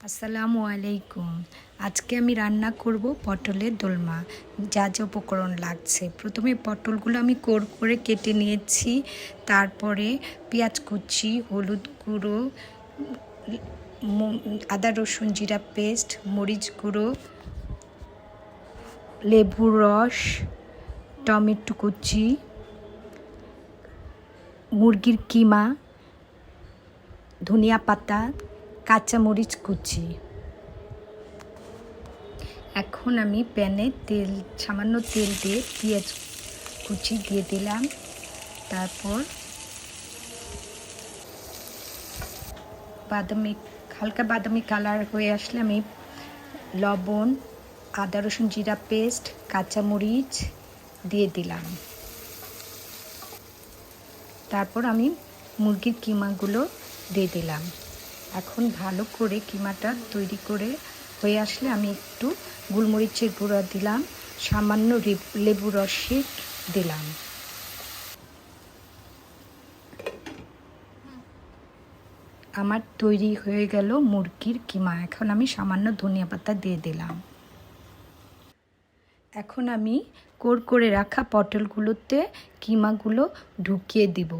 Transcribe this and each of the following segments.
আসসালামু আলাইকুম। আজকে আমি রান্না করব পটলের দোলমা। যা যা উপকরণ লাগছে, প্রথমে পটলগুলো আমি কোড় করে কেটে নিয়েছি। তারপরে পেঁয়াজ কুচি, হলুদ গুঁড়ো, আদা রসুন জিরা পেস্ট, মরিচ গুঁড়ো, লেবুর রস, টমেটো কুচি, মুরগির কিমা, ধনিয়া পাতা, কাঁচামরিচ কুচি। এখন আমি প্যানে সামান্য তেল দিয়ে পেঁয়াজ কুচি দিয়ে দিলাম। তারপর হালকা বাদামি কালার হয়ে আসলে আমি লবণ, আদা রসুন জিরা পেস্ট, কাঁচামরিচ দিয়ে দিলাম। তারপর আমি মুরগির কিমাগুলো দিয়ে দিলাম। এখন ভালো করে কিমাটা তৈরি করে হয়ে আসলে আমি একটু গোলমরিচের গুঁড়া দিলাম, সামান্য লেবু রসে দিলাম। আমার তৈরি হয়ে গেল মুরগির কিমা। এখন আমি সামান্য ধনিয়া পাতা দিয়ে দিলাম। এখন আমি কোড় করে রাখা পটলগুলোতে কিমাগুলো ঢুকিয়ে দিব।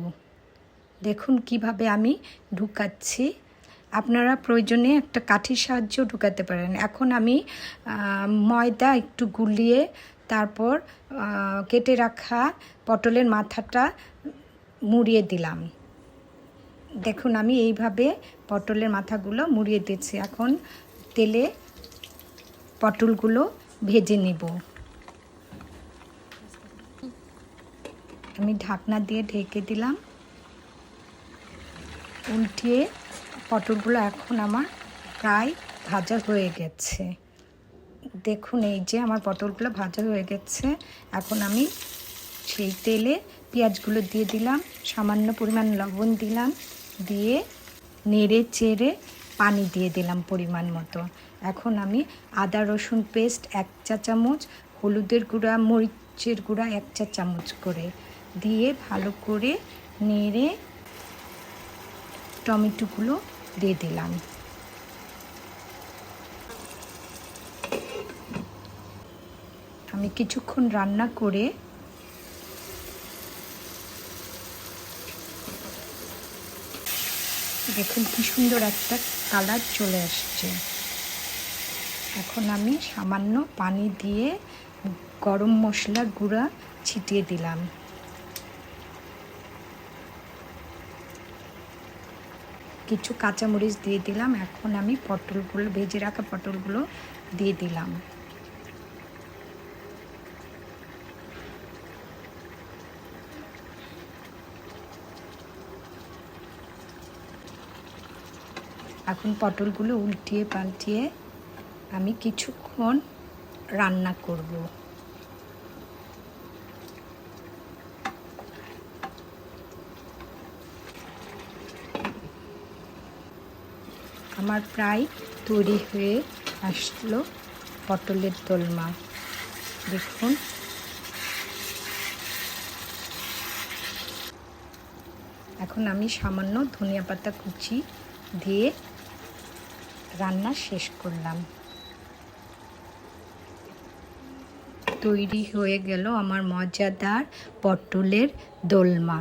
দেখুন কিভাবে আমি ঢুকাচ্ছি। আপনারা প্রয়োজনে একটা কাঠির সাহায্যেও ঢুকাতে পারেন। এখন আমি ময়দা একটু গুলিয়ে তারপর কেটে রাখা পটলের মাথাটা মুড়িয়ে দিলাম। দেখুন আমি এইভাবে পটলের মাথাগুলো মুড়িয়ে দিচ্ছি। এখন তেলে পটলগুলো ভেজে নেব। আমি ঢাকনা দিয়ে ঢেকে দিলাম। উল্টিয়ে পটলগুলো এখন আমার প্রায় ভাজা হয়ে গেছে। দেখুন এই যে আমার পটলগুলো ভাজা হয়ে গেছে। এখন আমি সেই তেলে পেঁয়াজগুলো দিয়ে দিলাম, সামান্য পরিমাণ লবণ দিলাম, দিয়ে নেড়ে চেড়ে পানি দিয়ে দিলাম পরিমাণ মতো। এখন আমি আদা রসুন পেস্ট 1 চা চামচ, হলুদের গুঁড়া মরিচের গুঁড়া 1 চা চামচ করে দিয়ে ভালো করে নেড়ে টমেটোগুলো দিয়ে দিলাম। আমি কিছুক্ষণ রান্না করে দেখুন কি সুন্দর একটা কালার চলে আসছে। এখন আমি সামান্য পানি দিয়ে গরম মশলার গুঁড়া ছিটিয়ে দিলাম। কিছু কাঁচামরিচ দিয়ে দিলাম। এখন আমি পটলগুলো ভেজে রাখা পটলগুলো দিয়ে দিলাম। এখন পটলগুলো উল্টিয়ে পাল্টিয়ে আমি কিছুক্ষণ রান্না করব। আমার প্রায় তৈরি হয়ে আসলো পটলের দোলমা। দেখুন এখন আমি সামান্য ধনিয়া পাতা কুচি দিয়ে রান্না শেষ করলাম। তৈরি হয়ে গেল আমার মজাদার পটলের দোলমা।